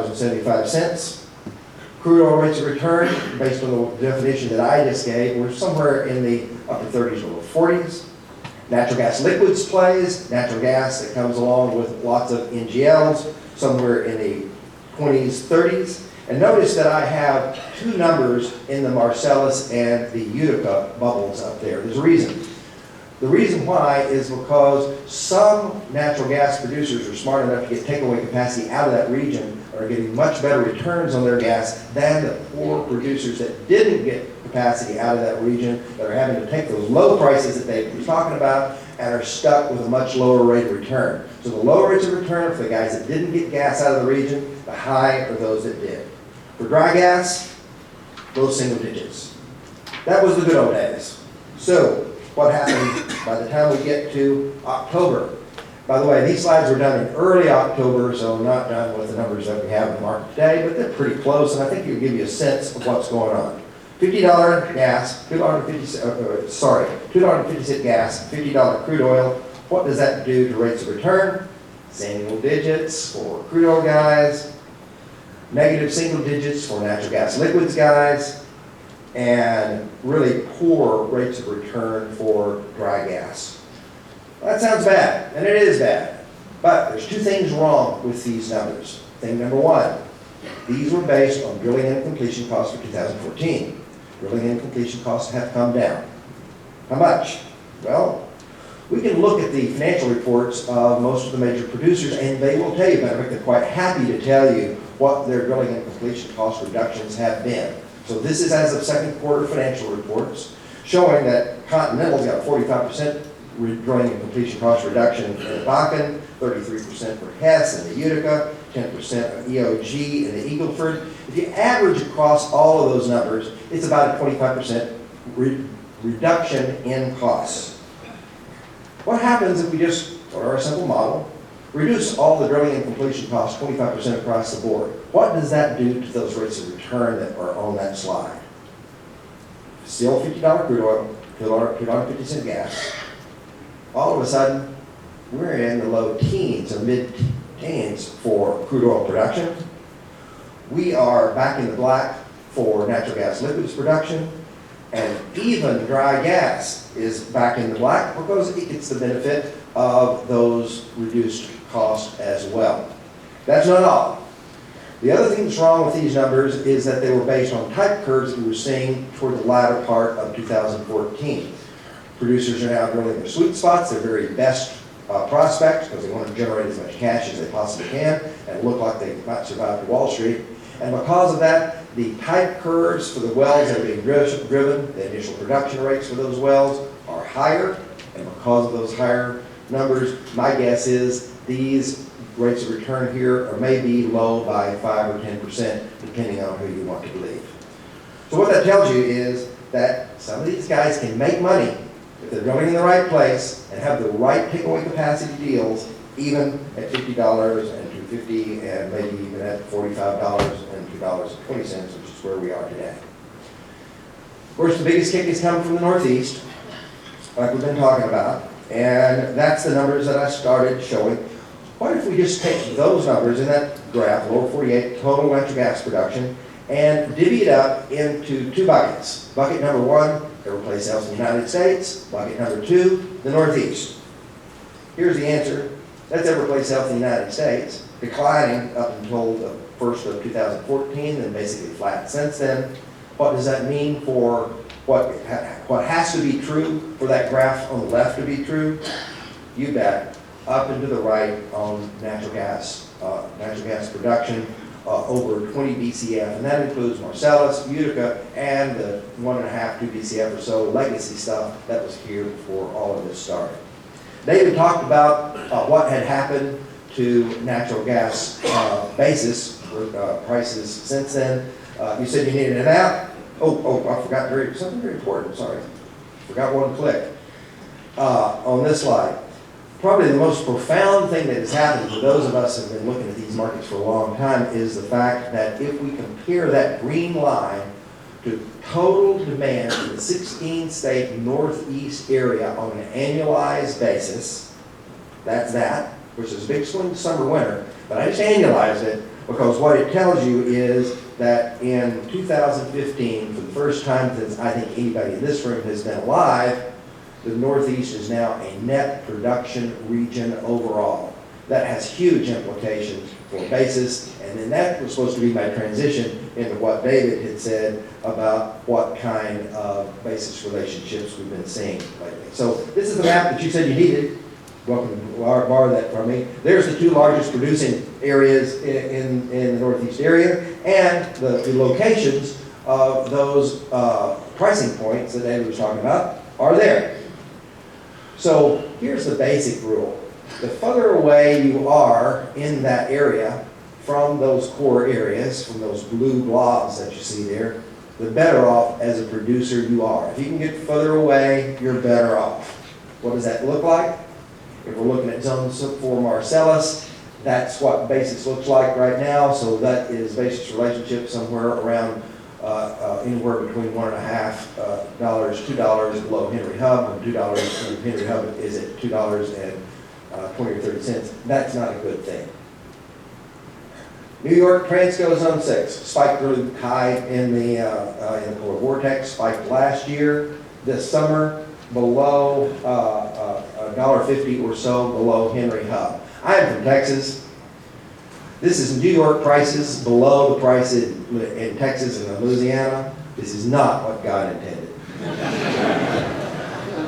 $2.75. Crude oil rates of return, based on the definition that I just gave, were somewhere in the upper 30s or low 40s. Natural gas liquids plays, natural gas that comes along with lots of NGLs, somewhere in the 20s, 30s. And notice that I have two numbers in the Marcellus and the Utica bubbles up there. There's a reason. The reason why is because some natural gas producers are smart enough to get takeaway capacity out of that region, are getting much better returns on their gas than the poor producers that didn't get capacity out of that region, that are having to take those low prices that they were talking about and are stuck with a much lower rate of return. So the low rates of return for the guys that didn't get gas out of the region, the high are those that did. For dry gas, those single digits. That was the good old days. So what happened by the time we get to October? By the way, these slides were done in early October, so not done with the numbers that we have in the market today, but they're pretty close, and I think it'll give you a sense of what's going on. $50 gas, $2.50 gas, $50 crude oil. What does that do to rates of return? Single digits for crude oil guys, negative single digits for natural gas liquids guys, and really poor rates of return for dry gas. Well, that sounds bad, and it is bad. But there's two things wrong with these numbers. Thing number one, these were based on drilling and completion costs for 2014. Drilling and completion costs have come down. How much? Well, we can look at the financial reports of most of the major producers, and they will tell you, they're quite happy to tell you what their drilling and completion cost reductions have been. So this is as of second quarter financial reports, showing that Continental's got a 45% drilling and completion cost reduction in the Bakken, 33% for Hess in the Utica, 10% of EOG in the Eagleford. If you average across all of those numbers, it's about a 25% reduction in costs. What happens if we just, for our simple model, reduce all the drilling and completion costs 25% across the board? What does that do to those rates of return that are on that slide? Still $50 crude oil, $2.50 gas. All of a sudden, we're in the low teens or mid-teens for crude oil production. We are back in the black for natural gas liquids production, and even dry gas is back in the black because it gets the benefit of those reduced costs as well. That's not all. The other thing that's wrong with these numbers is that they were based on type curves that we were seeing toward the latter part of 2014. Producers are now drilling their sweet spots, their very best prospects, because they want to generate as much cash as they possibly can and look like they might survive to Wall Street. And because of that, the type curves for the wells that are being driven, the initial production rates for those wells are higher. And because of those higher numbers, my guess is these rates of return here are maybe low by 5 or 10%, depending on who you want to believe. So what that tells you is that some of these guys can make money if they're drilling in the right place and have the right takeaway capacity deals, even at $50 and $2.50 and maybe even at $45 and $2.20, which is where we are today. Of course, the biggest kick is coming from the Northeast, like we've been talking about, and that's the numbers that I started showing. What if we just take those numbers in that graph, lower 48 total natural gas production, and divvy it up into two buckets. Bucket number one, every place else in the United States. Bucket number two, the Northeast. Here's the answer. That's every place else in the United States, declining up until the first of 2014, and basically flat since then. What does that mean for what has to be true for that graph on the left to be true? You bet. Up and to the right on natural gas production, over 20 BCF, and that includes Marcellus, Utica, and the 1.5, 2 BCF or so legacy stuff that was here before all of this started. David talked about what had happened to natural gas basis prices since then. You said you needed an app. Oh, I forgot something very important, sorry. Forgot one click on this slide. Probably the most profound thing that has happened to those of us who have been looking at these markets for a long time is the fact that if we compare that green line to total demand in the 16-state Northeast area on an annualized basis, that's that, which is a big swing summer winter, but I just annualized it Because what it tells you is that in 2015, for the first time since I think anybody in this room has been alive, the Northeast is now a net production region overall. That has huge implications for basis, and then that was supposed to be my transition into what David had said about what kind of basis relationships we've been seeing lately. So this is the map that you said you needed. Welcome to borrow that from me. There's the two largest producing areas in the Northeast area, and the locations of those pricing points that David was talking about are there. So here's the basic rule. The further away you are in that area from those core areas, from those blue blobs that you see there, the better off as a producer you are. If you can get further away, you're better off. What does that look like? If we're looking at zones for Marcellus, that's what basis looks like right now. So that is basis relationship somewhere around anywhere between $1.50, $2 below Henry Hub, and $2, and Henry Hub is at $2.20 or 30 cents. That's not a good thing. New York Transco Zone 6 spiked really high in the polar vortex, spiked last year. This summer, below $1.50 or so below Henry Hub. I am from Texas. This is New York prices below the price in Texas and Louisiana. This is not what God intended.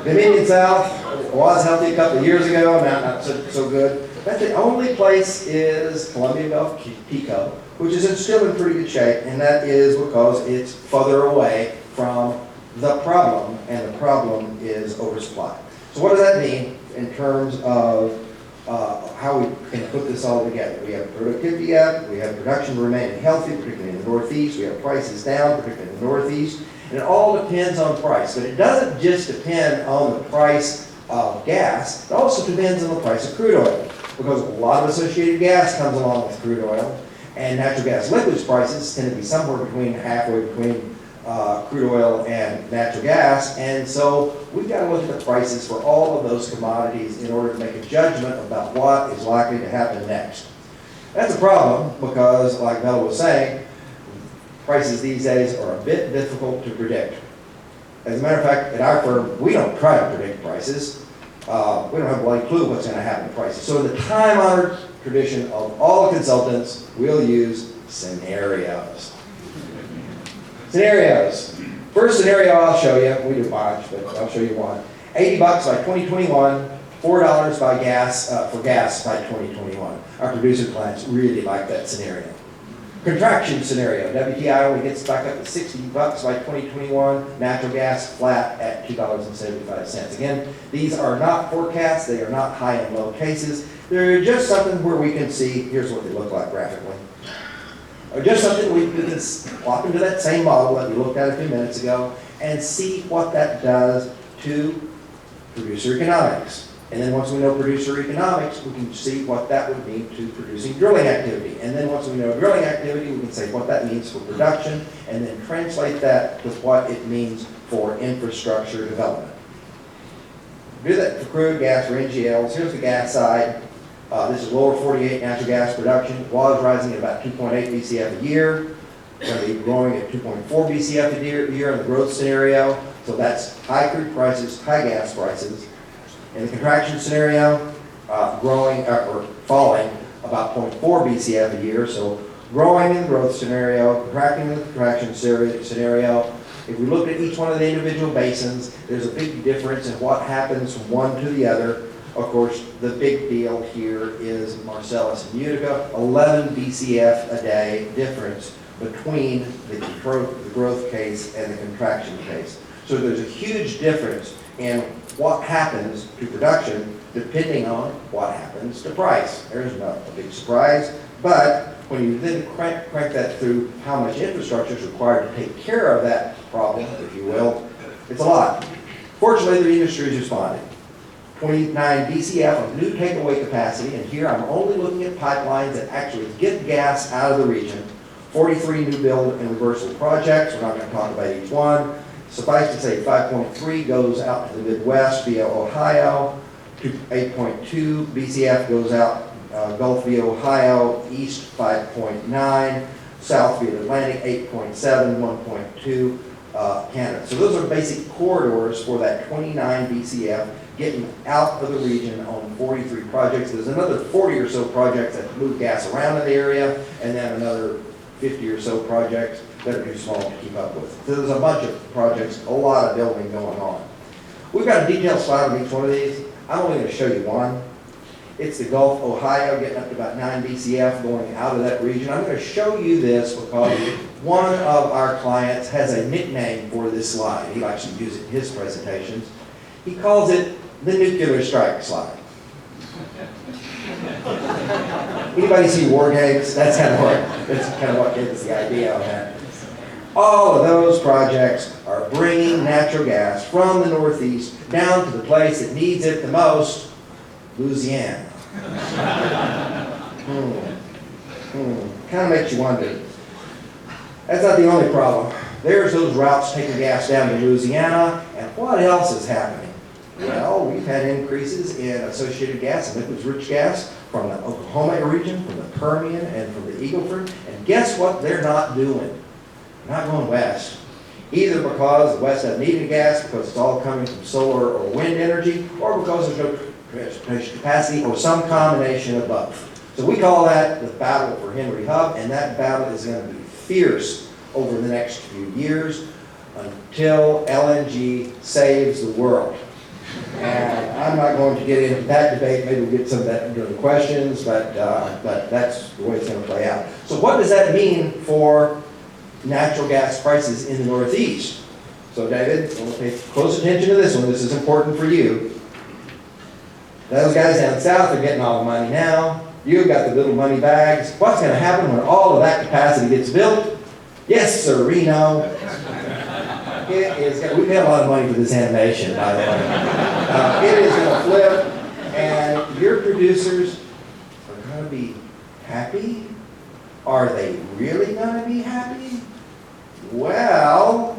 The Indian South was healthy a couple of years ago, now not so good. But the only place is Columbia Gulf Pico, which is still in pretty good shape, and that is because it's further away from the problem, and the problem is oversupply. So what does that mean in terms of how we can put this all together? We have productivity up, we have production remaining healthy, particularly in the Northeast, we have prices down, particularly in the Northeast, and it all depends on price. But it doesn't just depend on the price of gas, it also depends on the price of crude oil, because a lot of associated gas comes along with crude oil, and natural gas liquids prices tend to be somewhere between halfway between crude oil and natural gas, and so we've got to look at the prices for all of those commodities in order to make a judgment about what is likely to happen next. That's a problem because, like Vello was saying, prices these days are a bit difficult to predict. As a matter of fact, at our firm, we don't try to predict prices. We don't have a bloody clue what's going to happen to prices. So in the time-honored tradition of all the consultants, we'll use scenarios. Scenarios. First scenario I'll show you, we do a bunch, but I'll show you one. $80 by 2021, $4 by for gas by 2021. Our producer clients really like that scenario. Contraction scenario, WTI only gets back up to $60 by 2021, natural gas flat at $2.75. Again, these are not forecasts, they are not high and low cases. They're just something where we can see, here's what they look like graphically. Or just something we can swap into that same model that we looked at a few minutes ago and see what that does to producer economics. And then once we know producer economics, we can see what that would mean to producing drilling activity. And then once we know drilling activity, we can say what that means for production and then translate that with what it means for infrastructure development. Do that for crude, gas, or NGLs. Here's the gas side. This is lower 48 natural gas production. It was rising at about 2.8 BCF a year. It's going to be growing at 2.4 BCF a year in the growth scenario. So that's high crude prices, high gas prices. In the contraction scenario, growing or falling about 0.4 BCF a year. So growing in the growth scenario, contracting in the contraction scenario. If we look at each one of the individual basins, there's a big difference in what happens from one to the other. Of course, the big deal here is Marcellus and Utica, 11 BCF a day difference between the growth case and the contraction case. So there's a huge difference in what happens to production depending on what happens to price. There's not a big surprise, but when you then crank that through how much infrastructure is required to take care of that problem, if you will, it's a lot. Fortunately, the industry is responding. 29 BCF of new takeaway capacity, and here I'm only looking at pipelines that actually get gas out of the region. 43 new build and reversal projects. We're not going to talk about each one. Suffice to say, 5.3 goes out to the Midwest via Ohio. 8.2 BCF goes out Gulf via Ohio, east 5.9, south via Atlantic 8.7, 1.2, Canada. So those are basic corridors for that 29 BCF getting out of the region on 43 projects. There's another 40 or so projects that move gas around in the area, and then another 50 or so projects that are too small to keep up with. So there's a bunch of projects, a lot of building going on. We've got a detailed slide on each one of these. I'm only going to show you one. It's the Gulf, Ohio, getting up to about 9 BCF going out of that region. I'm going to show you this because one of our clients has a nickname for this slide. He likes to use it in his presentations. He calls it the nuclear strike slide. Anybody see War Games? That's kind of what gives the idea on that. All of those projects are bringing natural gas from the Northeast down to the place that needs it the most, Louisiana. Kind of makes you wonder. That's not the only problem. There's those routes taking gas down to Louisiana, and what else is happening? Well, we've had increases in associated gas and liquids-rich gas from the Oklahoma region, from the Permian, and from the Eagle Ford. And guess what they're not doing? They're not going west. Either because the west doesn't need any gas, because it's all coming from solar or wind energy, or because there's no transportation capacity, or some combination of both. So we call that the battle for Henry Hub, and that battle is going to be fierce over the next few years until LNG saves the world. And I'm not going to get into that debate. Maybe we'll get some of that into the questions, but that's the way it's going to play out. So what does that mean for natural gas prices in the Northeast? So David, I want to pay close attention to this one. This is important for you. Those guys down south are getting all the money now. You've got the little money bags. What's going to happen when all of that capacity gets built? Yes, sir, Reno. We pay a lot of money for this animation, by the way. It is going to flip, and your producers are going to be happy. Are they really going to be happy? Well,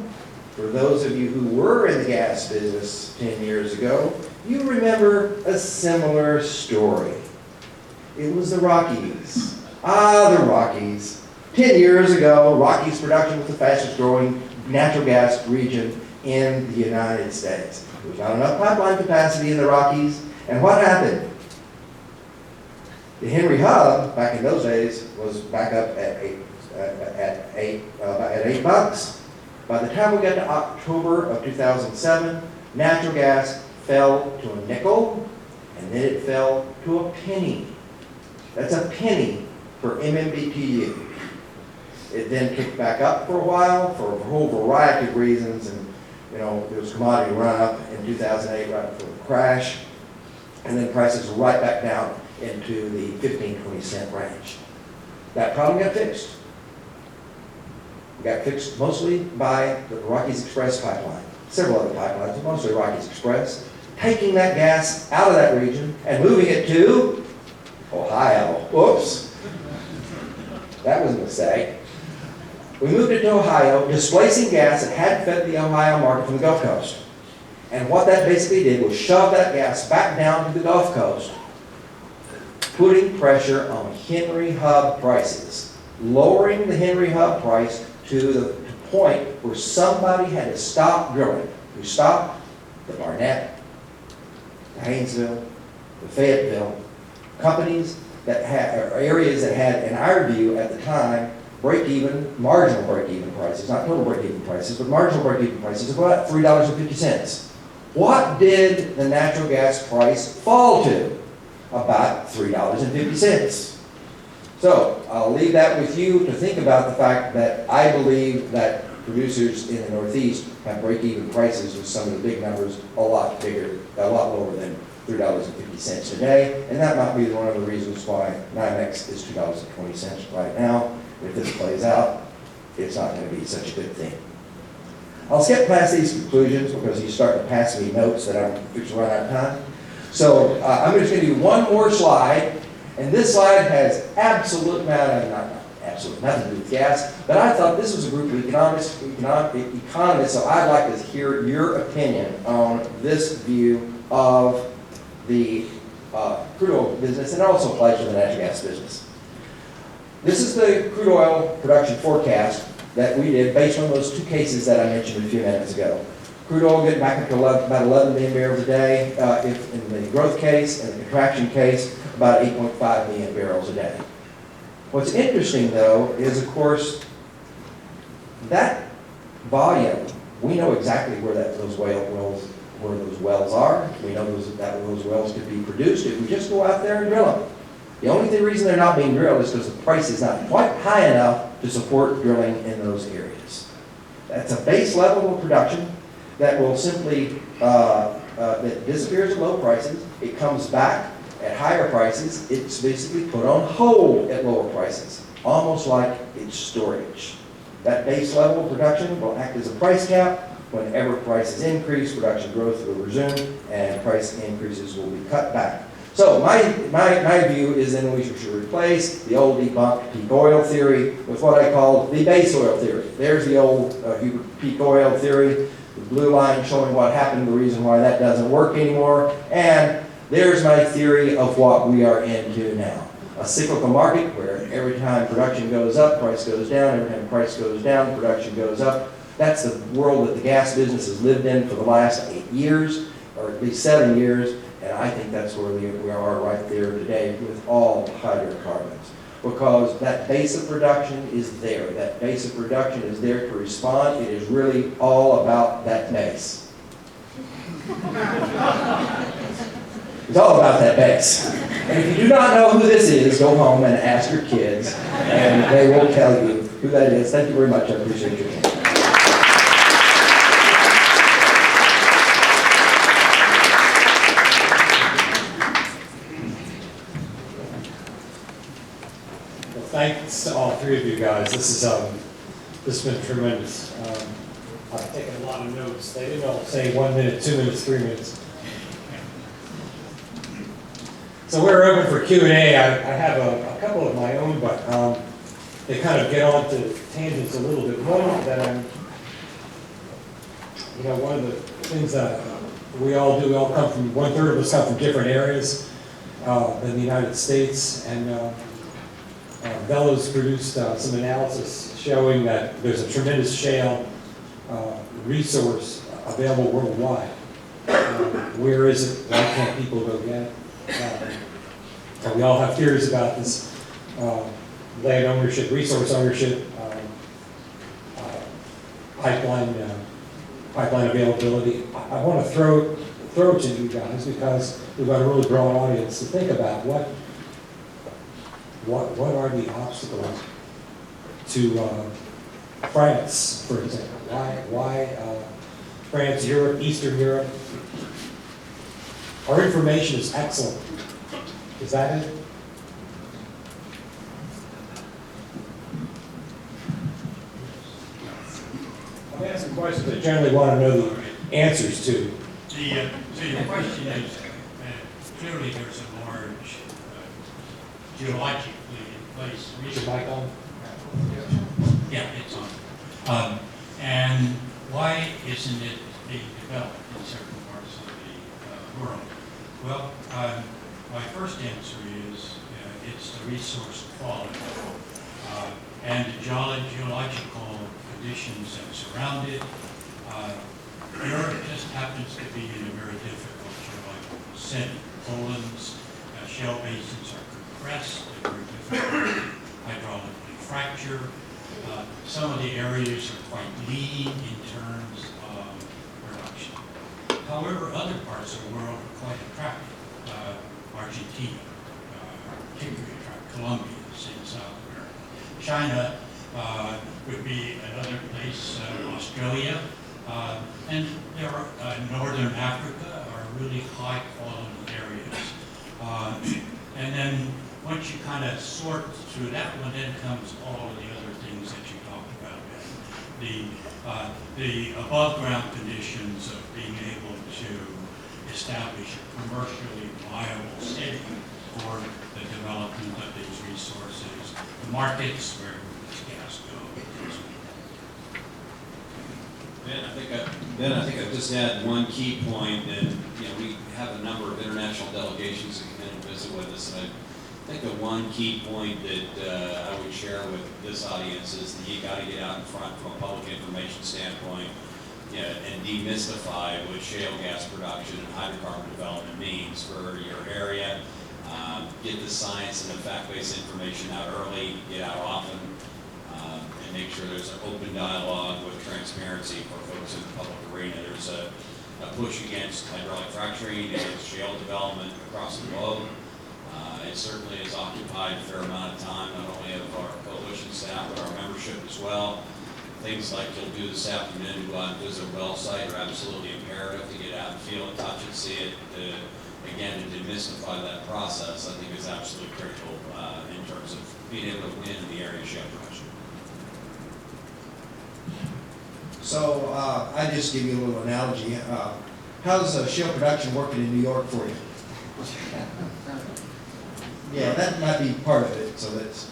for those of you who were in the gas business 10 years ago, you remember a similar story. It was the Rockies. The Rockies. 10 years ago, Rockies production was the fastest growing natural gas region in the United States. There was not enough pipeline capacity in the Rockies, and what happened? The Henry Hub, back in those days, was back up at $8. By the time we got to October of 2007, natural gas fell to a nickel, and then it fell to a penny. That's a penny per MMBTU. It then kicked back up for a while for a whole variety of reasons, and there was commodity run up in 2008 right before the crash, and then prices were right back down into the 15-20 cent range. That problem got fixed. It got fixed mostly by the Rockies Express pipeline, several other pipelines, but mostly Rockies Express, taking that gas out of that region and moving it to Ohio. Whoops. That was a mistake. We moved it to Ohio, displacing gas that had fed the Ohio market from the Gulf Coast. And what that basically did was shove that gas back down to the Gulf Coast, putting pressure on Henry Hub prices, lowering the Henry Hub price to the point where somebody had to stop drilling. We stopped the Barnett, the Haynesville, the Fayetteville, companies that had, or areas that had, in our view at the time, marginal break-even prices, not total break-even prices, but marginal break-even prices of about $3.50. What did the natural gas price fall to? About $3.50. So I'll leave that with you to think about the fact that I believe that producers in the Northeast have break-even prices with some of the big numbers a lot lower than $3.50 today, and that might be one of the reasons why NYMEX is $2.20 right now. If this plays out, it's not going to be such a good thing. I'll skip past these conclusions because he's starting to pass me notes that I'm fixing to run out of time. So I'm just going to do one more slide, and this slide has nothing to do with gas, but I thought this was a group of economists, so I'd like to hear your opinion on this view of the crude oil business, and it also applies to the natural gas business. This is the crude oil production forecast that we did based on those two cases that I mentioned a few minutes ago. Crude oil getting back up to about 11 million barrels a day, if in the growth case and the contraction case, about 8.5 million barrels a day. What's interesting, though, is, of course, that volume, we know exactly where those wells are. We know those wells could be produced if we just go out there and drill them. The only reason they're not being drilled is because the price is not quite high enough to support drilling in those areas. That's a base level of production that will simply, that disappears at low prices. It comes back at higher prices. It's basically put on hold at lower prices, almost like it's storage. That base level of production will act as a price cap. Whenever prices increase, production growth will resume, and price increases will be cut back. So my view is then we should replace the old debunked peak oil theory with what I call the base oil theory. There's the old peak oil theory, the blue line showing what happened, the reason why that doesn't work anymore, and there's my theory of what we are into now. A cyclical market where every time production goes up, price goes down, every time price goes down, production goes up. That's the world that the gas business has lived in for the last 8 years, or at least 7 years, and I think that's where we are right there today with all hydrocarbons. Because that base of production is there. That base of production is there to respond. It is really all about that base. It's all about that base. And if you do not know who this is, go home and ask your kids, and they will tell you who that is. Thank you very much. I appreciate your time. Thanks to all three of you guys. This has been tremendous. I've taken a lot of notes. They didn't all say 1 minute, 2 minutes, 3 minutes. So we're open for Q&A. I have a couple of my own, but they kind of get on to tangents a little bit. One that one of the things that we all do, we all come from, 1/3 of us come from different areas than the United States, and Vello's produced some analysis showing that there's a tremendous shale resource available worldwide. Where is it? Why can't people go get it? We all have theories about this land ownership, resource ownership, pipeline availability. I want to throw it to you guys because we've got a really broad audience to think about what are the obstacles to France, for example? Why France, Europe, Eastern Europe? Our information is excellent. Is that it? I'm asking questions I generally want to know the answers to. So your question is, clearly there's a large geologically in place Is your mic on? Yeah, it's on. And why isn't it being developed in certain parts of the world? Well, my first answer is it's the resource quality and the geological conditions that surround it. Europe just happens to be in a very difficult geological setting. Poland's shale basins are compressed, they're very difficult to hydraulically fracture. Some of the areas are quite lean in terms of production. However, other parts of the world are quite attractive. Argentina, particularly attractive. Colombia is in South America. China would be another place, Australia. And there are Northern Africa are really high quality areas. And then once you kind of sort through that one, then comes all of the other things that you talked about. The above ground conditions of being able to establish a commercially viable setting for the development of these resources, the markets where this gas goes. Ben, I think I'll just add one key point, and we have a number of international delegations that come in and visit with us, and I think the one key point that I would share with this audience is that you got to get out in front from a public information standpoint, and demystify what shale gas production and hydrocarbon development means for your area. Get the science and the fact-based information out early, get out often, and make sure there's an open dialogue with transparency for folks in the public arena. There's a push against hydraulic fracturing, against shale development across the globe. It certainly has occupied a fair amount of time, not only of our coalition staff, but our membership as well. Things like you'll do this afternoon, go out and visit a well site, are absolutely imperative to get out and feel it, touch it, see it. Again, to demystify that process, I think is absolutely critical in terms of being able to win in the area of shale production. So I just give you a little analogy. How's shale production working in New York for you? Yeah, that might be part of it. So that's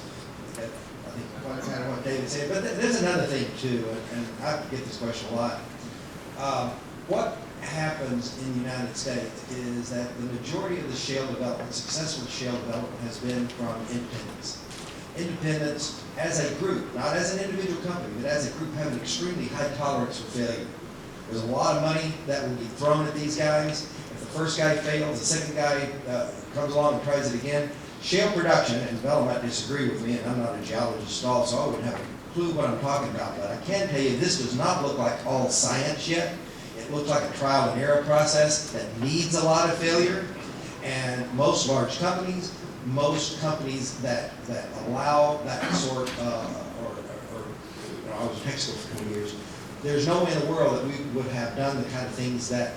I think kind of what David said. But there's another thing too, and I get this question a lot. What happens in the United States is that the majority of the shale development, successful shale development, has been from independents. Independents as a group, not as an individual company, but as a group, have an extremely high tolerance for failure. There's a lot of money that will be thrown at these guys. If the first guy fails, the second guy comes along and tries it again. Shale production, and Vello might disagree with me, and I'm not a geologist at all, so I wouldn't have a clue what I'm talking about, but I can tell you this does not look like all science yet. It looks like a trial and error process that needs a lot of failure, and most large companies, most companies that allow that sort I was in tech school for 20 years, there's no way in the world that we would have done the kind of things that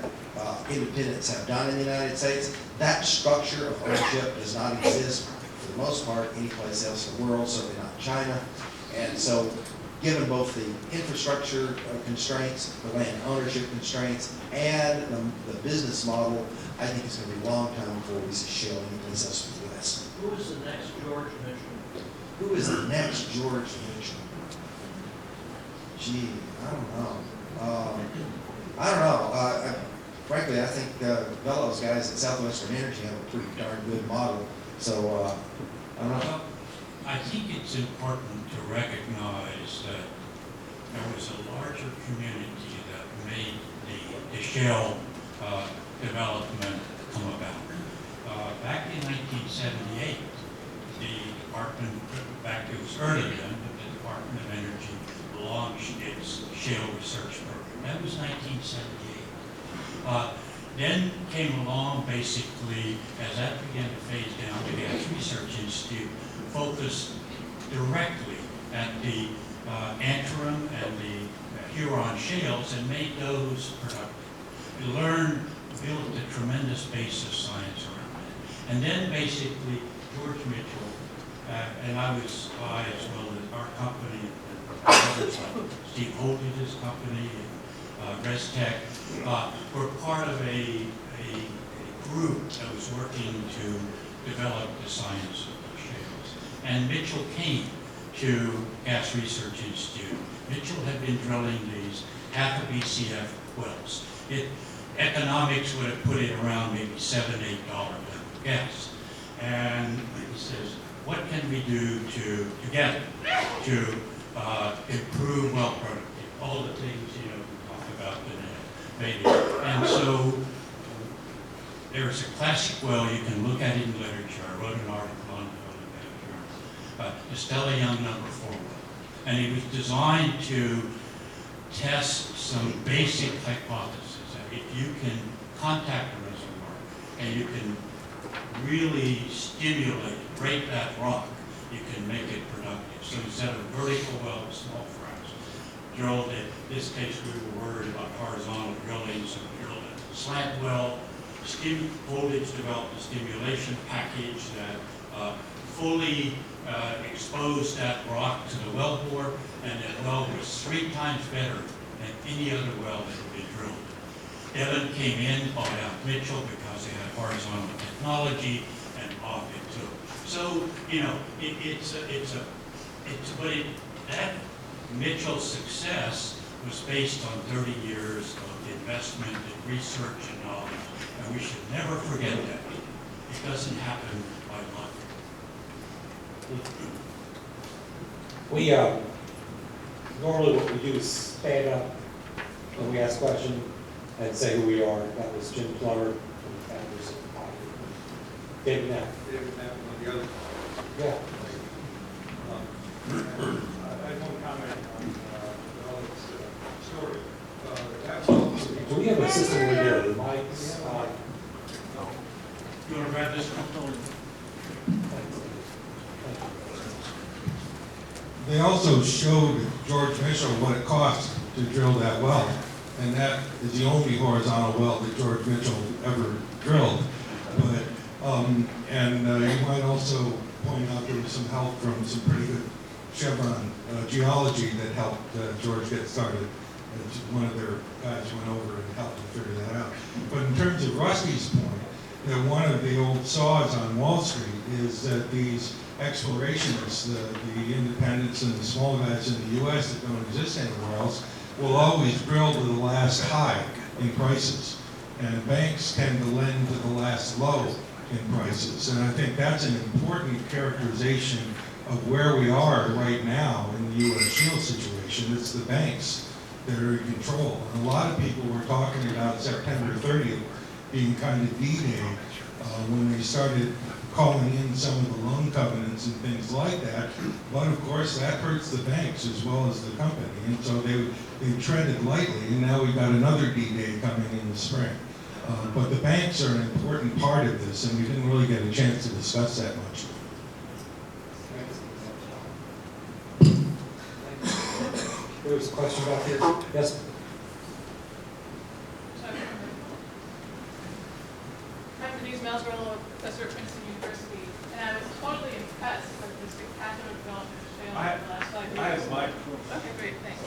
independents have done in the United States. That structure of ownership does not exist, for the most part, anyplace else in the world, certainly not China. And so, given both the infrastructure constraints, the land ownership constraints, and the business model, I think it's going to be a long time before we see shale anyplace else in the U.S. Who is the next George Mitchell? Who is the next George Mitchell? Gee, I don't know. Frankly, I think Vello's guys at Southwestern Energy have a pretty darn good model. So, I don't know. Well, I think it's important to recognize that there was a larger community that made the shale development come about. Back in 1978, the department, back it was early then, but the Department of Energy launched its shale research program. That was 1978. Then came along, basically, as that began to phase down, the Gas Research Institute focused directly at the Antrim and the Huron shales and made those productive. We learned, built a tremendous base of science around it. And then basically, George Mitchell, and I was by as well as our company, others like Steve Holden's company, ResTech, were part of a group that was working to develop the science of the shales. And Mitchell came to Gas Research Institute. Mitchell had been drilling these half a BCF wells. Economics would have put it around maybe $7, $8 gas. And he says, what can we do together to improve well productivity? All the things, we talk about maybe. And so there's a classic well you can look at in literature. I wrote an article on it, the Stella Young No. 4 well. And it was designed to test some basic hypotheses that if you can contact a reservoir and you can really stimulate, break that rock, you can make it productive. So instead of a vertical well with small fracs, drilled it. In this case, we were worried about horizontal drilling, so we drilled a slant well. Voltage developed a stimulation package that fully exposed that rock to the wellbore, and that well was 3 times better than any other well that had been drilled. Evan came in, bought out Mitchell because they had horizontal technology, and off it took. So, that Mitchell's success was based on 30 years of investment in research and knowledge, and we should never forget that. It doesn't happen by luck. We, normally what we do is stand up when we ask questions and say who we are. That was Jim Plummer, the founders of David Knapp. David Knapp, one of the other. Yeah. I had one comment on Vello's story. That's also Do we have a system where there are mics? You want to grab this one? They also showed George Mitchell what it cost to drill that well, and that is the only horizontal well that George Mitchell ever drilled. But, you might also point out there was some help from some pretty good Chevron geology that helped George get started. One of their guys went over and helped him figure that out. But in terms of Rusty's point, that one of the old saws on Wall Street is that these explorationists, the independents and the small guys in the U.S. that don't exist anywhere else, will always drill to the last high in prices. And banks tend to lend to the last low in prices. And I think that's an important characterization of where we are right now in the U.S. shale situation. It's the banks that are in control. And a lot of people were talking about September 30th being kind of D-Day when they started calling in some of the loan covenants and things like that. But of course, that hurts the banks as well as the company. And so they treaded lightly, and now we've got another D-Day coming in the spring. But the banks are an important part of this, and we didn't really get a chance to discuss that much. There was a question back here. Yes? I'm Denise Malzerello, professor at Princeton University, and I was totally impressed with the spectacular development of shale in the last 5 years. I have a microphone. Okay, great, thanks.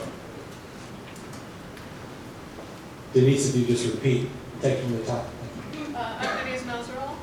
Denise, if you just repeat, take from the top. I'm Denise Malzerello,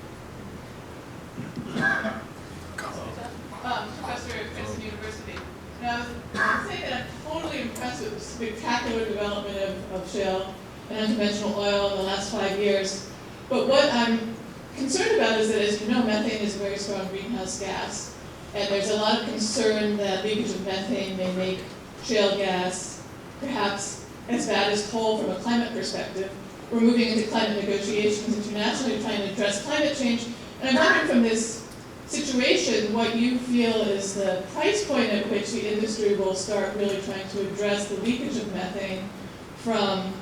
professor at Princeton University. And I would say that I'm totally impressed with the spectacular development of shale and unconventional oil in the last 5 years. But what I'm concerned about is that, as you know, methane is a very strong greenhouse gas. And there's a lot of concern that leakage of methane may make shale gas perhaps as bad as coal from a climate perspective. We're moving into climate negotiations internationally trying to address climate change. And I'm wondering from this situation what you feel is the price point at which the industry will start really trying to address the leakage of methane from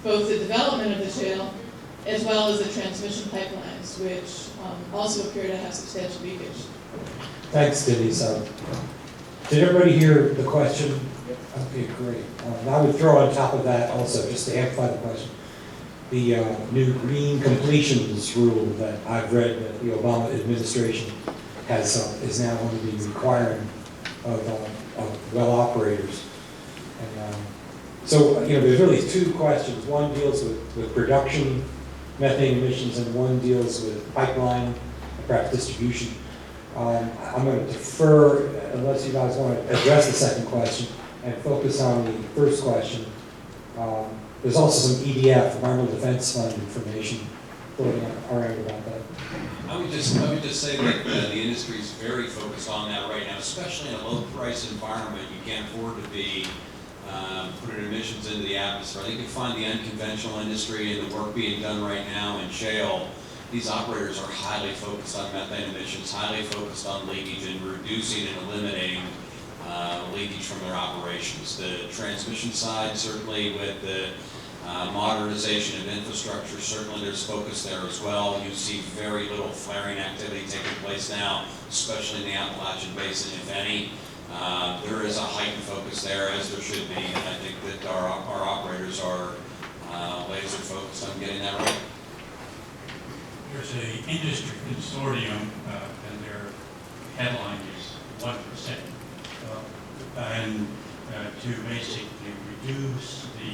both the development of the shale as well as the transmission pipelines, which also appear to have substantial leakage. Thanks, Denise. Did everybody hear the question? Okay, great. And I would throw on top of that also, just to amplify the question, the new green completions rule that I've read that the Obama administration has is now going to be requiring of well operators. And so, there's really two questions. One deals with production methane emissions, and one deals with pipeline, perhaps distribution. I'm going to defer, unless you guys want to address the second question, and focus on the first question. There's also some EDF, Environmental Defense Fund information floating around about that. I would just say that the industry is very focused on that right now, especially in a low price environment. You can't afford to be putting emissions into the atmosphere. I think you find the unconventional industry and the work being done right now in shale, these operators are highly focused on methane emissions, highly focused on leakage and reducing and eliminating leakage from their operations. The transmission side, certainly with the modernization of infrastructure, certainly there's focus there as well. You see very little flaring activity taking place now, especially in the Appalachian Basin, if any. There is a heightened focus there, as there should be, and I think that our operators are laser focused on getting that right. There's an industry consortium, and their headline is 1%. And to basically reduce the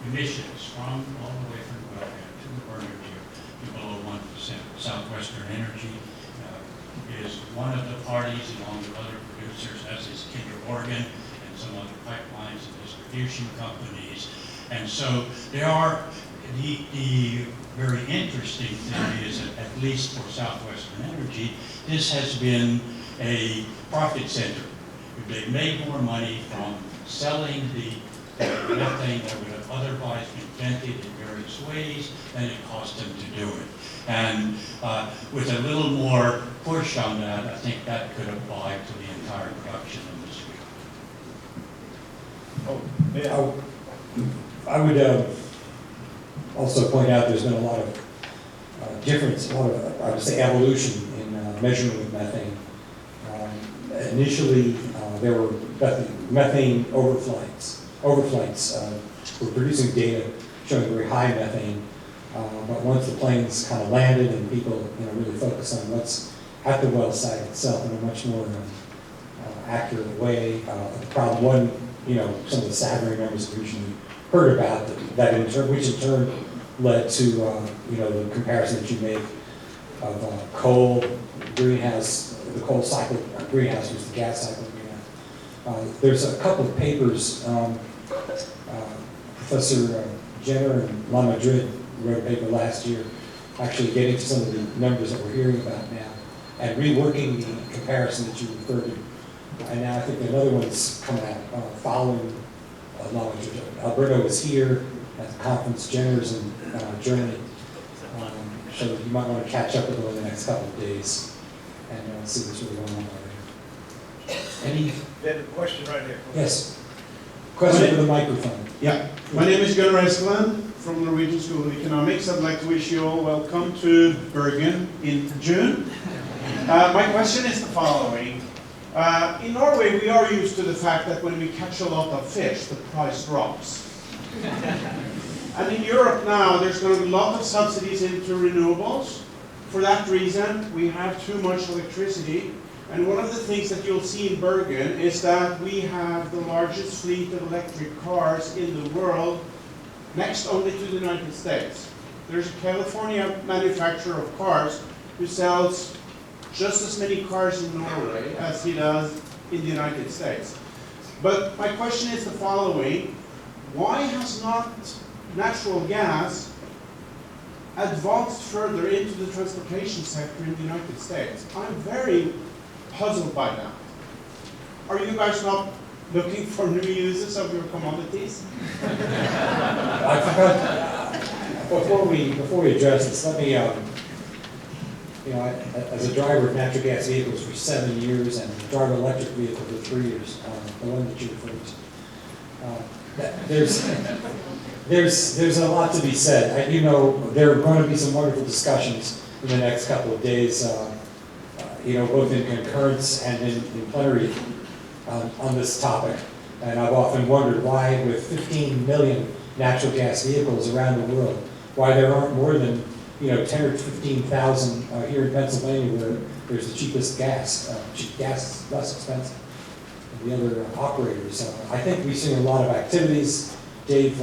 emissions from all the way from wellhead to the burner to below 1%. Southwestern Energy is one of the parties, along with other producers, as is Kinder Morgan and some other pipelines and distribution distribution companies. And so there are, the very interesting thing is that at least for Southwestern Energy, this has been a profit center. They made more money from selling the methane that would have otherwise been vented in various ways than it cost them to do it. And with a little more push on that, I think that could apply to the entire production industry. Oh, yeah. I would also point out there's been a lot of difference, a lot of, I would say, evolution in measurement of methane. Initially, there were methane overflights were producing data showing very high methane. But once the planes kind of landed and people, really focused on what's at the well site itself in a much more accurate way, problem one, some of the staggering numbers we usually heard about that in turn, which in turn led to the comparison that you make of coal greenhouse, the coal cycle greenhouse versus the gas cycle greenhouse. There's a couple of papers. Professor Jenner and La Madrid wrote a paper last year, actually getting to some of the numbers that we're hearing about now, and reworking the comparison that you referred to. And now I think another one's coming out following La Madrid. Alberto was here at the conference, Jenner's in Germany. So you might want to catch up with them in the next couple of days and see what's really going on there. Any? There's a question right here. Yes. Question for the microphone. Yeah, my name is Gunnar Eskeland from the Norwegian School of Economics. I'd like to wish you all welcome to Bergen in June. My question is the following. In Norway, we are used to the fact that when we catch a lot of fish, the price drops. And in Europe now, there's going to be a lot of subsidies into renewables. For that reason, we have too much electricity. And one of the things that you'll see in Bergen is that we have the largest fleet of electric cars in the world, next only to the United States. There's a California manufacturer of cars who sells just as many cars in Norway as he does in the United States. But my question is the following. Why has not natural gas advanced further into the transportation sector in the United States? I'm very puzzled by that. Are you guys not looking for new uses of your commodities? I forgot, before we address this, let me, as a driver of natural gas vehicles for 7 years and a driver of electric vehicle for 3 years, the one that you referred to, there's a lot to be said. There are going to be some wonderful discussions in the next couple of days, both in concurrence and in plenary on this topic. And I've often wondered why, with 15 million natural gas vehicles around the world, why there aren't more than 10 or 15,000 here in Pennsylvania where there's the cheapest gas. Cheap gas is less expensive than the other operators. I think we've seen a lot of activities. Dave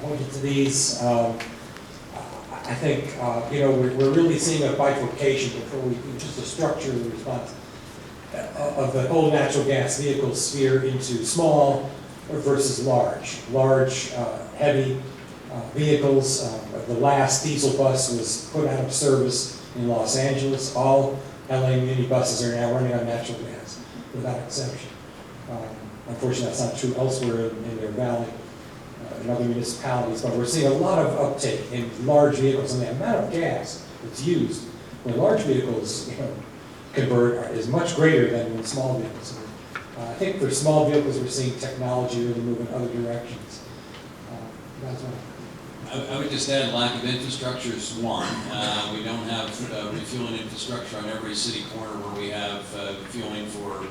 pointed to these. I think we're really seeing a bifurcation before we just a structure of the response of the whole natural gas vehicle sphere into small versus large. Large, heavy vehicles. The last diesel bus was put out of service in Los Angeles. All LA minibuses are now running on natural gas, without exception. Unfortunately, that's not true elsewhere in their valley, in other municipalities, but we're seeing a lot of uptake in large vehicles, and the amount of gas that's used when large vehicles convert is much greater than when small vehicles convert. I think for small vehicles, we're seeing technology really move in other directions. That's one. I would just add lack of infrastructure is one. We don't have refueling infrastructure on every city corner where we have fueling for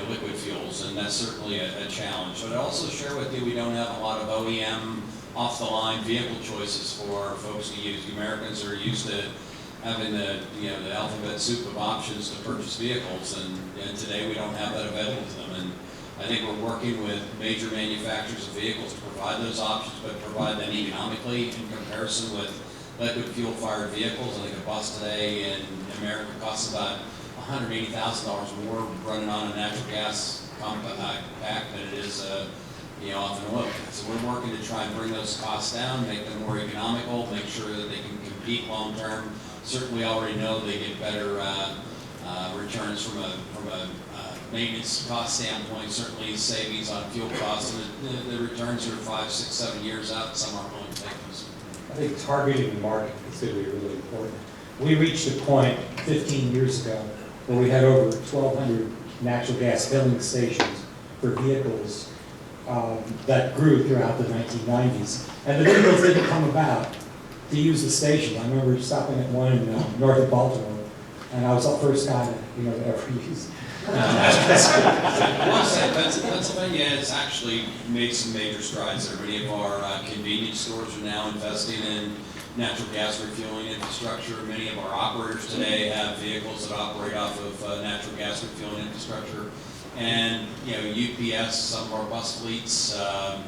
liquid fuels, and that's certainly a challenge. But I also share with you we don't have a lot of OEM off-the-line vehicle choices for folks to use. The Americans are used to having the alphabet soup of options to purchase vehicles, and today we don't have that available to them. And I think we're working with major manufacturers of vehicles to provide those options, but provide them economically in comparison with liquid fuel-fired vehicles. I think a bus today in America costs about $180,000 more running on a natural gas pack than it is off an oil. So we're working to try and bring those costs down, make them more economical, make sure that they can compete long term. Certainly, we already know they get better returns from a maintenance cost standpoint. Certainly, savings on fuel costs, and the returns are 5, 6, 7 years out. Some aren't willing to take those. I think targeting the market is going to be really important. We reached a point 15 years ago where we had over 1,200 natural gas filling stations for vehicles that grew throughout the 1990s. And the vehicles didn't come about to use the station. I remember stopping at one in north of Baltimore, and I was the first guy that ever used. I want to say Pennsylvania has actually made some major strides there. Many of our convenience stores are now investing in natural gas refueling infrastructure. Many of our operators today have vehicles that operate off of natural gas refueling infrastructure. And UPS, some of our bus fleets,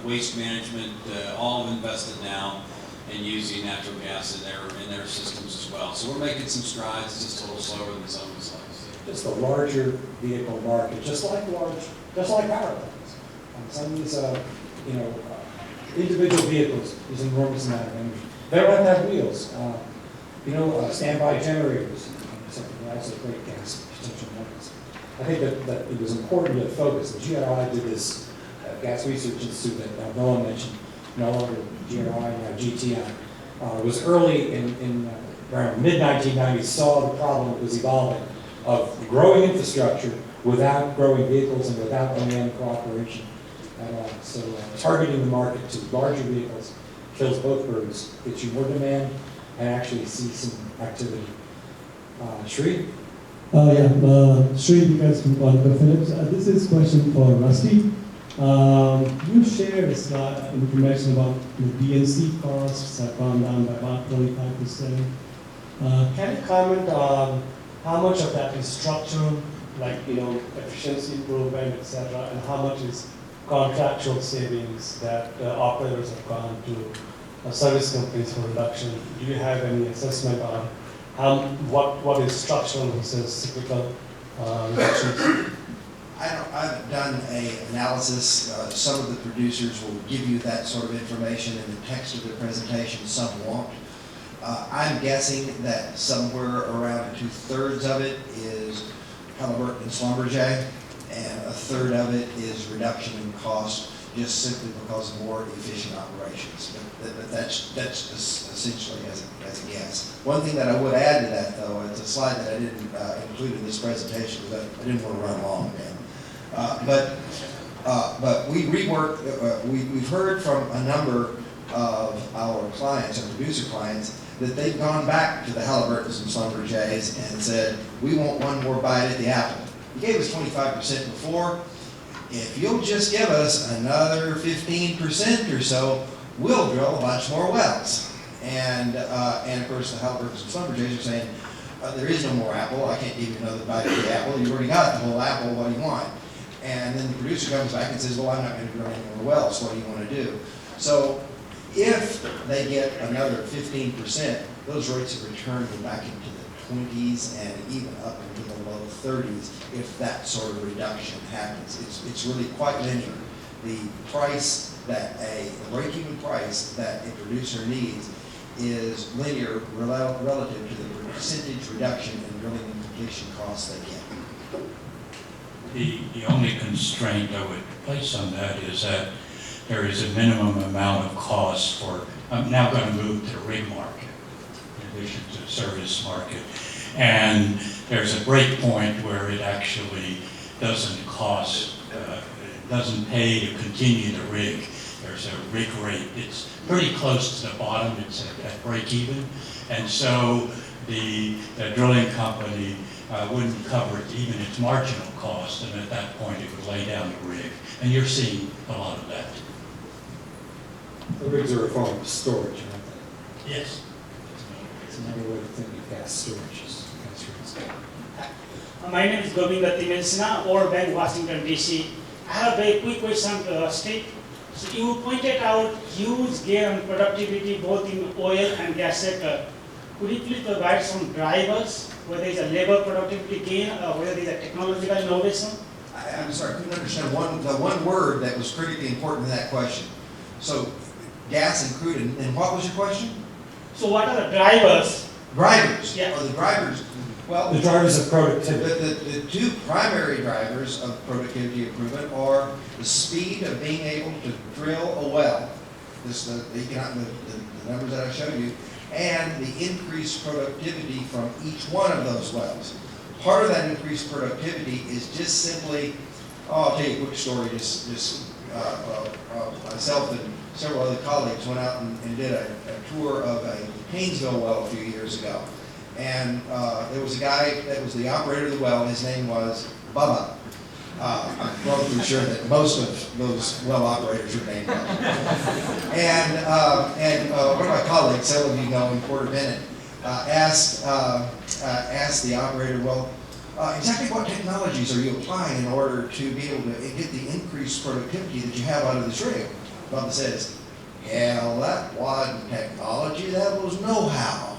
waste management, all have invested now in using natural gas in their systems as well. So we're making some strides. It's just a little slower than some of us like. Just a larger vehicle market, just like power plants. Some of these, individual vehicles use an enormous amount of energy. They don't have to have wheels. Standby generators. That's a great gas potential markets. I think that it was important to focus. The GRI did this gas research institute that Noah mentioned, no longer GRI, now GTI. It was early in around mid-1990s, saw the problem that was evolving of growing infrastructure without growing vehicles and without OEM cooperation at all. So targeting the market to larger vehicles kills both birds, gets you more demand, and actually see some activity. Sri? Sri Vikas from Quantum Phillips. This is a question for Rusty. You shared information about the DNC costs have gone down by about 25%. Can you comment on how much of that is structural, like efficiency improvement, etc., and how much is contractual savings that operators have gone to service companies for reduction? Do you have any assessment on what is structural versus cyclical reductions? I haven't done an analysis. Some of the producers will give you that sort of information in the text of their presentation, some won't. I'm guessing that somewhere around 2/3 of it is Halliburton and Schlesinger, and 1/3 of it is reduction in cost, just simply because of more efficient operations. But that's essentially as a guess. One thing that I would add to that, though, it's a slide that I didn't include in this presentation because I didn't want to run long, but we reworked. We've heard from a number of our clients, our producer clients, that they've gone back to the Halliburtons and Schlesinger J's and said, we want one more bite at the apple. You gave us 25% before. If you'll just give us another 15% or so, we'll drill a bunch more wells. And of course, the Halliburtons and Schlesinger J's are saying, there is no more apple. I can't give you another bite at the apple. You've already got the whole apple. What do you want? And then the producer comes back and says, well, I'm not going to drill any more wells. What do you want to do? So if they get another 15%, those rates of return go back into the 20s and even up into the low 30s if that sort of reduction happens. It's really quite linear. The price that the break-even price that a producer needs is linear relative to the percentage reduction in drilling and completion costs they get. The only constraint I would place on that is that there is a minimum amount of cost for, I'm now going to move to the rig market in addition to the service market. And there's a break point where it actually doesn't cost, it doesn't pay to continue the rig. There's a rig rate. It's pretty close to the bottom. It's at break even. And so the drilling company wouldn't cover even its marginal cost, and at that point it would lay down the rig. And you're seeing a lot of that. The rigs are a form of storage, aren't they? Yes. It's another way to think of gas storage. My name is Govinda Timensina, World Bank, Washington, D.C. I have a very quick question to Steve. So you pointed out huge gain on productivity both in oil and gas sector. Could you please provide some drivers, whether it's a labor productivity gain or whether it's a technological innovation? I'm sorry, I couldn't understand the one word that was critically important in that question. So, gas and crude, and what was your question? So what are the drivers? Drivers. Yeah. Or the drivers. Well, The drivers of productivity. the two primary drivers of productivity improvement are the speed of being able to drill a well, the numbers that I showed you, and the increased productivity from each one of those wells. Part of that increased productivity is just simply, I'll tell you a quick story. Myself and several other colleagues went out and did a tour of a Haynesville well a few years ago. And there was a guy that was the operator of the well. His name was Bubba. I'm probably sure that most of those well operators are named Bubba. And one of my colleagues, several of you know in Porter Bennett, asked the operator, well, exactly what technologies are you applying in order to be able to get the increased productivity that you have out of this rig? Bubba says, yeah, that wasn't technology, that was know-how.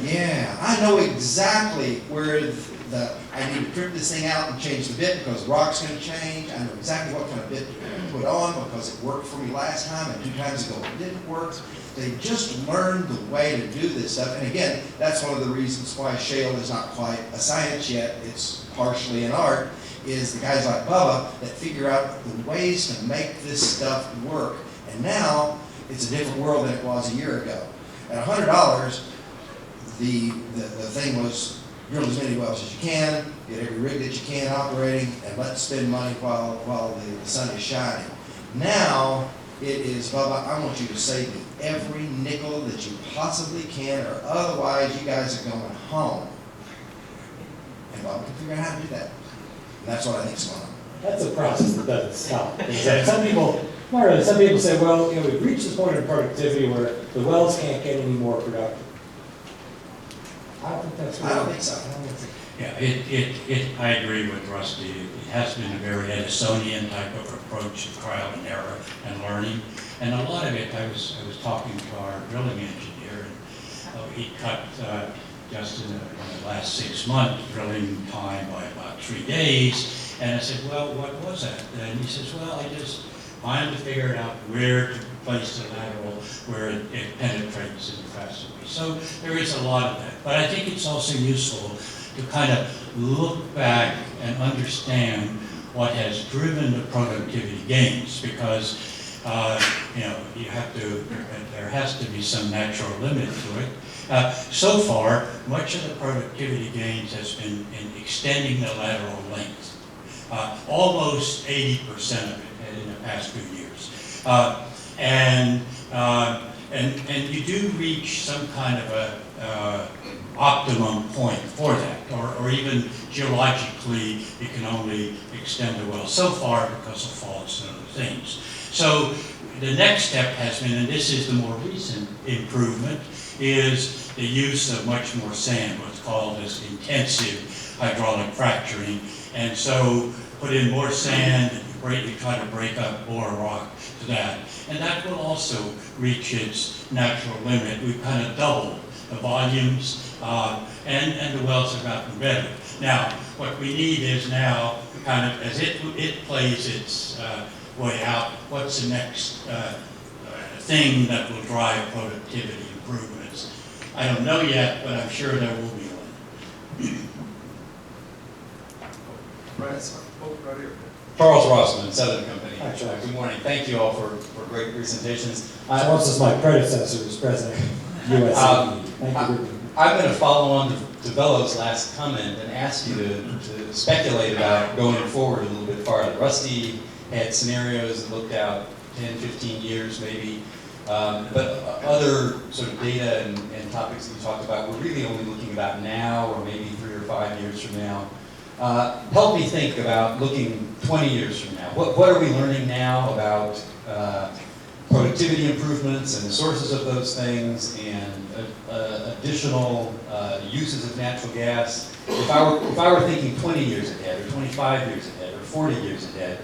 Yeah, I know exactly where I need to trip this thing out and change the bit because the rock's going to change. I know exactly what kind of bit to put on because it worked for me last time and 2 times ago it didn't work. They just learned the way to do this stuff. And again, that's one of the reasons why shale is not quite a science yet. It's partially an art, is the guys like Bubba that figure out the ways to make this stuff work. And now it's a different world than it was a year ago. At $100, the thing was drill as many wells as you can, get every rig that you can operating, and let's spend money while the sun is shining. Now it is, Bubba, I want you to save me every nickel that you possibly can, or otherwise you guys are going home. And Bubba can figure out how to do that. And that's what I think is going on. That's a process that doesn't stop. Some people say, well, we've reached this point of productivity where the wells can't get any more productive. I don't think that's right. I don't think so. Yeah, I agree with Rusty. It has been a very Edisonian type of approach to trial and error and learning. And a lot of it, I was talking to our drilling engineer, and he cut just in the last 6 months drilling time by about 3 days. And I said, well, what was that? And he says, well, I just wanted to figure out where to place the lateral where it penetrates in the fastest way. So there is a lot of that. But I think it's also useful to kind of look back and understand what has driven the productivity gains, because you have to, there has to be some natural limit to it. So far, much of the productivity gains has been in extending the lateral length. Almost 80% of it in the past few years. And you do reach some kind of a optimum point for that, or even geologically, you can only extend the well so far because of faults and other things. So the next step has been, and this is the more recent improvement, is the use of much more sand, what's called as intensive hydraulic fracturing. And so put in more sand and you try to break up more rock to that. And that will also reach its natural limit. We've kind of doubled the volumes, and the wells have gotten better. Now, what we need is now, kind of, as it plays its way out, what's the next thing that will drive productivity improvements? I don't know yet, but I'm sure there will be one. Right here. Charles Rossman, Southern Company. Hi, Charles. Good morning. Thank you all for great presentations. Charles is my predecessor as president of USAEE. Thank you. I'm going to follow on to Vello's last comment and ask you to speculate about going forward a little bit farther. Rusty had scenarios that looked out 10, 15 years maybe, but other sort of data and topics that you talked about, we're really only looking about now or maybe 3 or 5 years from now. Help me think about looking 20 years from now. What are we learning now about productivity improvements and the sources of those things and additional uses of natural gas? If I were thinking 20 years ahead or 25 years ahead or 40 years ahead,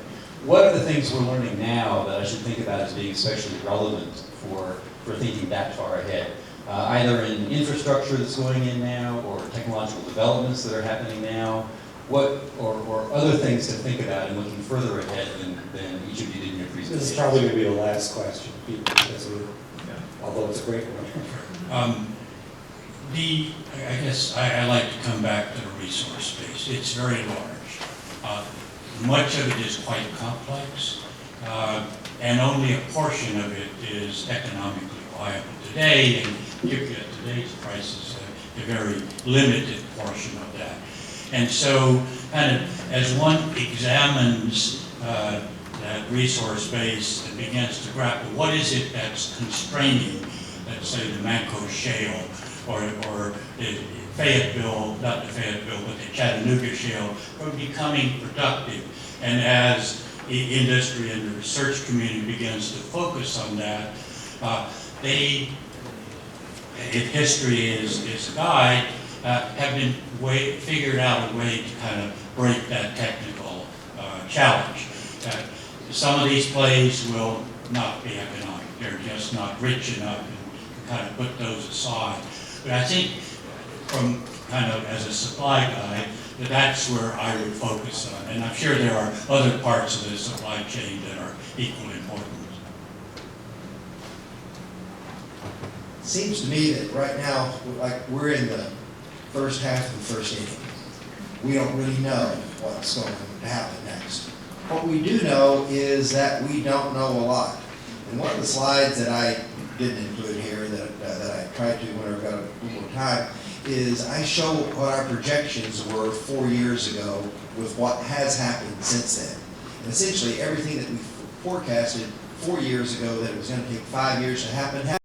what are the things we're learning now that I should think about as being especially relevant for thinking that far ahead? Either in infrastructure that's going in now or technological developments that are happening now, what, or other things to think about in looking further ahead than each of you did in your presentation? This is probably going to be the last question, because although it's a great one. I guess I like to come back to the resource space. It's very large. Much of it is quite complex, and only a portion of it is economically viable today, and particularly at today's prices, a very limited portion of that. And so, kind of, as one examines that resource base and begins to grapple, what is it that's constraining, let's say, the Manco Shale, or the Fayetteville, not the Fayetteville, but the Chattanooga Shale, from becoming productive. And as the industry and the research community begins to focus on that, they, if history is a guide, have been figured out a way to kind of break that technical challenge. Some of these plays will not be economic. They're just not rich enough, and kind of put those aside. But I think from kind of as a supply guide, that's where I would focus on. And I'm sure there are other parts of the supply chain that are equally important. Seems to me that right now, like, we're in the first half of the first inning. We don't really know what's going to happen next. What we do know is that we don't know a lot. And one of the slides that I didn't include here, that I tried to when I got a little more time, is I show what our projections were 4 years ago with what has happened since then. And essentially everything that we forecasted 4 years ago that it was going to take 5 years to happen